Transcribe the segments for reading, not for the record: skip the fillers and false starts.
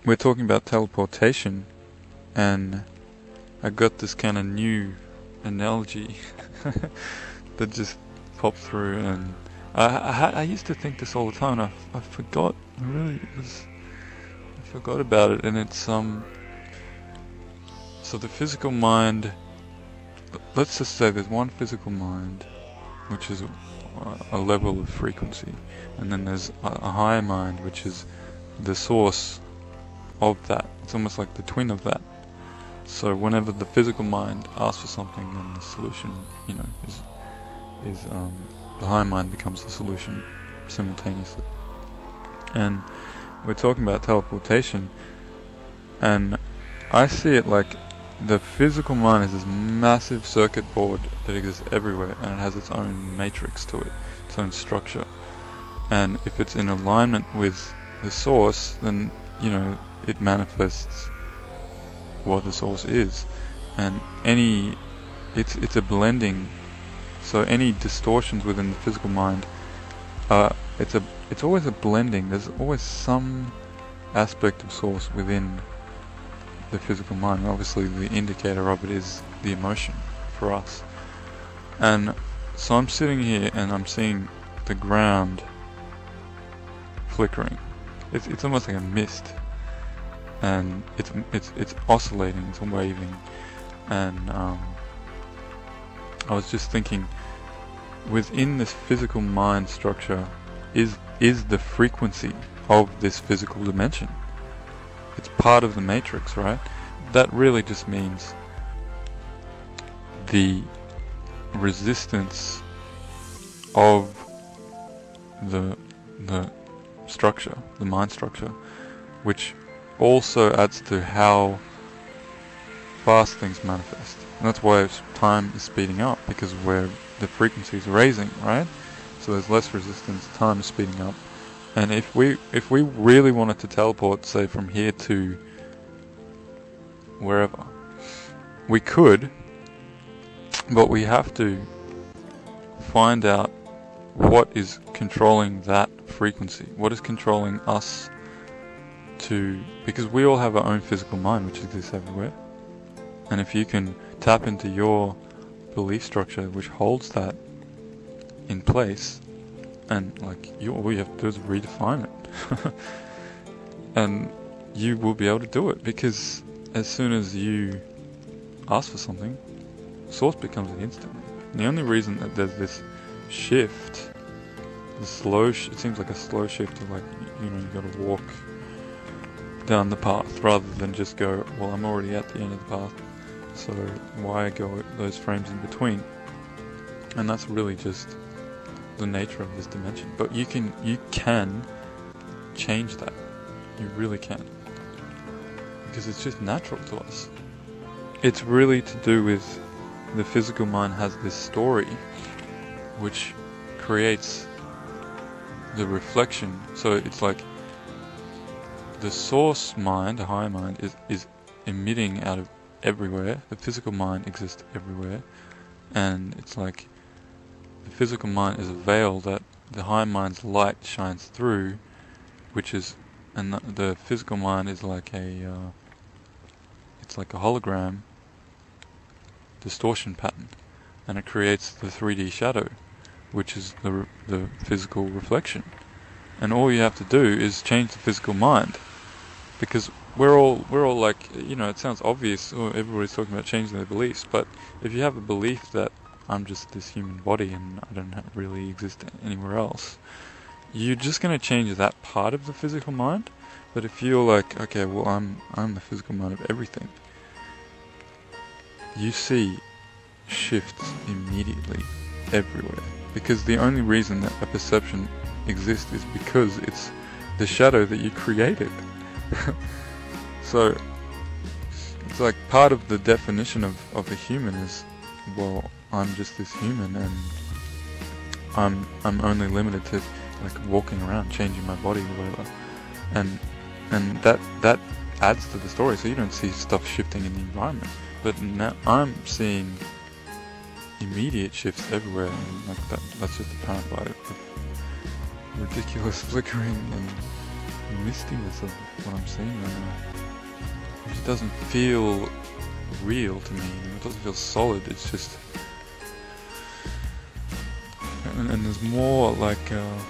we're talking about teleportation, and I got this kind of new analogy that just popped through, and I used to think this all the time, and I forgot. I forgot about it, and it's so the physical mind. Let's just say there's one physical mind, which is a level of frequency, and then there's a higher mind, which is the source of that. It's almost like the twin of that. So whenever the physical mind asks for something, then the solution, is the higher mind becomes the solution simultaneously. And we're talking about teleportation, and I see it like the physical mind is this massive circuit board that exists everywhere, and it has its own matrix to it, its own structure. And if it's in alignment with the source, then it manifests what the source is. And it's a blending. So any distortions within the physical mind, it's always a blending. There's always some aspect of source within the physical mind. And obviously the indicator of it is the emotion for us. And so I'm sitting here and I'm seeing the ground flickering. It's almost like a mist, and it's oscillating, it's waving. And I was just thinking, within this physical mind structure is the frequency of this physical dimension. It's part of the matrix, right? That really just means the resistance of the structure, the mind structure, which also adds to how fast things manifest. And that's why time is speeding up, because the frequency is raising, right? So there's less resistance, time is speeding up. And if we really wanted to teleport, say from here to wherever, we could, but we have to find out what is controlling that frequency, what is controlling us because we all have our own physical mind which exists everywhere. And if you can tap into your belief structure which holds that in place, and all you have to do is redefine it and you will be able to do it, because as soon as you ask for something, source becomes it instantly. And the only reason that there's this shift, it seems like a slow shift of you gotta walk down the path rather than just go, well, I'm already at the end of the path, so why go those frames in between? And that's really just the nature of this dimension. But you can change that. You really can, because it's just natural to us. It's really to do with the physical mind has this story which creates the reflection. So it's like the source mind, the higher mind, is emitting out of everywhere. The physical mind exists everywhere, and it's like the physical mind is a veil that the higher mind's light shines through, and the physical mind is like it's like a hologram distortion pattern, and it creates the 3D shadow, which is the physical reflection. And all you have to do is change the physical mind, because we're all like, it sounds obvious, everybody's talking about changing their beliefs, but if you have a belief that I'm just this human body and I don't really exist anywhere else, you're just going to change that part of the physical mind. But if you're like, okay, well, I'm the physical mind of everything, you see shifts immediately everywhere, because the only reason that a perception exists is because it's the shadow that you created. So it's like part of the definition of a human is, well, I'm just this human, and I'm only limited to walking around, changing my body or whatever, and that adds to the story. So you don't see stuff shifting in the environment, but now I'm seeing immediate shifts everywhere, and that's just apparent by the ridiculous flickering and mistiness of what I'm seeing right now. It just doesn't feel real to me. It doesn't feel solid. It's just, and there's more like there's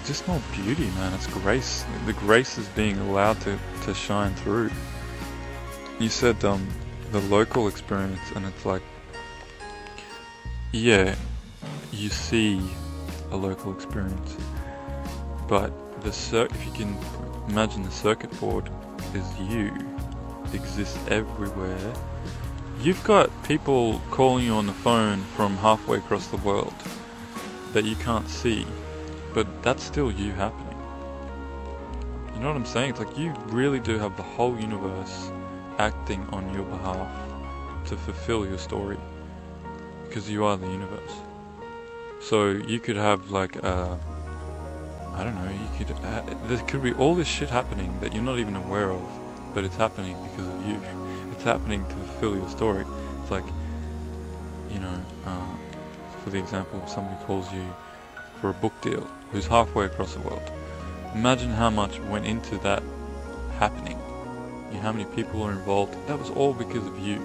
just more beauty, man. It's grace. The grace is being allowed to shine through. You said the local experience, and it's like, yeah, you see a local experience, but if you can imagine the circuit board is you, exists everywhere. You've got people calling you on the phone from halfway across the world that you can't see, but that's still you happening. You know what I'm saying? It's like you really do have the whole universe acting on your behalf to fulfill your story, because you are the universe. So you could have like I don't know, there could be all this shit happening that you're not even aware of, but it's happening because of you. It's happening to fulfill your story. It's like, you know, for the example, if somebody calls you for a book deal who's halfway across the world, imagine how much went into that happening. How many people are involved. That was all because of you.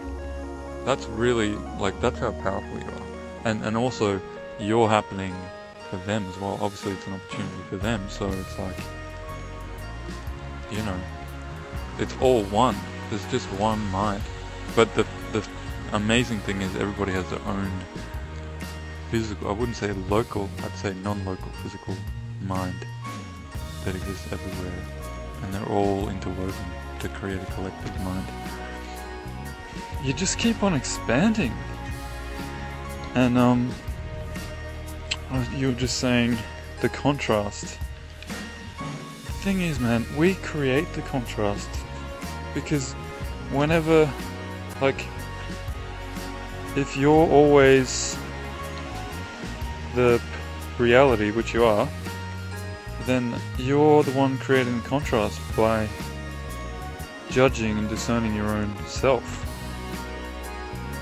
That's really, like, that's how powerful you are. And also, you're happening for them as well. Obviously it's an opportunity for them, so it's like, you know, it's all one. There's just one mind. But the amazing thing is everybody has their own physical, I wouldn't say local, I'd say non-local physical mind that exists everywhere, and they're all interwoven to create a collective mind. You just keep on expanding. And you were just saying the contrast. The thing is, man, we create the contrast, because whenever, like, if you're always the reality, which you are, then you're the one creating the contrast by judging and discerning your own self.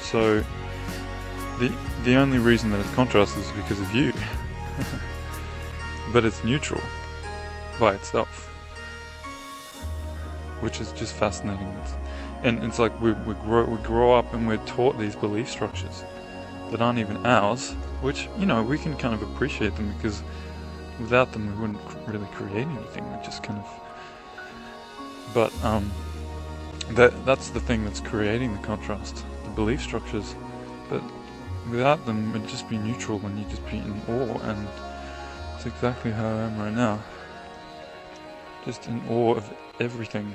So the only reason that it's contrast is because of you. But it's neutral by itself, which is just fascinating. And it's like we grow up and we're taught these belief structures that aren't even ours, which, you know, we can kind of appreciate them, because without them we wouldn't really create anything. We just kind of, but that's the thing that's creating the contrast, the belief structures. But without them it'd just be neutral, and you'd just be in awe. And it's exactly how I am right now, just in awe of everything.